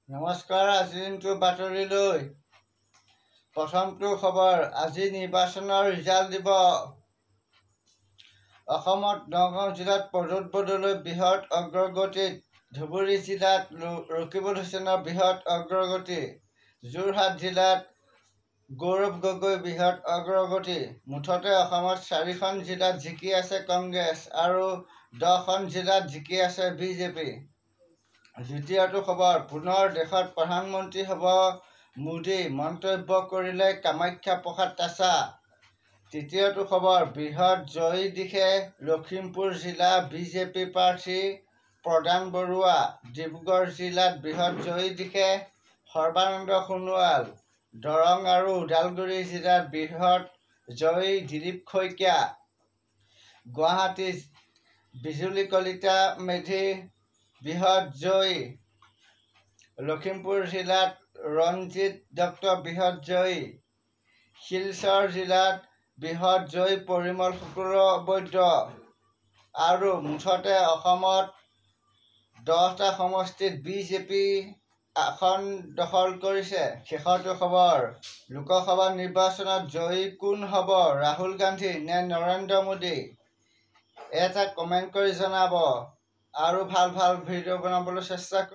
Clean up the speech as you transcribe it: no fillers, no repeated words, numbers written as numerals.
নমস্কাৰ। আজি দিনটো বাতৰিলৈ প্ৰথমটো খবৰ। আজি নিৰ্বাচনৰ ৰিজাল্ট দিব। অসমত নগাঁও জিলাত প্ৰদ্যুৎ বৰদলৈ বৃহৎ অগ্ৰগতিত, ধুবুৰী জিলাত ৰকিবুল হুছেইনৰ বৃহৎ অগ্ৰগতি, যোৰহাট জিলাত গৌৰৱ গগৈ বৃহৎ অগ্ৰগতি। মুঠতে অসমত 4খন জিলাত জিকি আছে কংগ্ৰেছ আৰু 10খন জিলাত জিকি আছে বিজেপি। দ্বিতীয়টো খবৰ। পুনৰ দেশত প্ৰধানমন্ত্ৰী হ'ব মোদী, মন্তব্য কৰিলে কামাখ্যা প্ৰসাদ তাছা। তৃতীয়টো খবৰ। বৃহৎ জয়ী দিশে লখিমপুৰ জিলা বিজেপি প্ৰাৰ্থী প্ৰদান বৰুৱা, ডিব্ৰুগড় জিলাত বৃহৎ জয়ী দিশে সৰ্বানন্দ সোণোৱাল, দৰং আৰু ওদালগুৰি জিলাত বৃহৎ জয়ী দিলীপ শইকীয়া, গুৱাহাটী বিজুলী কলিতা মেধি বৃহৎ জয়ী, লখিমপুৰ জিলাত ৰঞ্জিত দত্ত বৃহৎ জয়ী, শিলচৰ জিলাত বৃহৎ জয়ী পৰিমল শুক্লবৈদ্য। আৰু মুঠতে অসমত 10টা সমষ্টিত বিজেপি আসন দখল কৰিছে। শেষৰটো খবৰ। লোকসভা নিৰ্বাচনত জয়ী কোন হ'ব, ৰাহুল গান্ধী নে নৰেন্দ্ৰ মোদী? এটা কমেণ্ট কৰি জনাব আৰু ভাল ভিডিঅ' বনাবলৈ চেষ্টা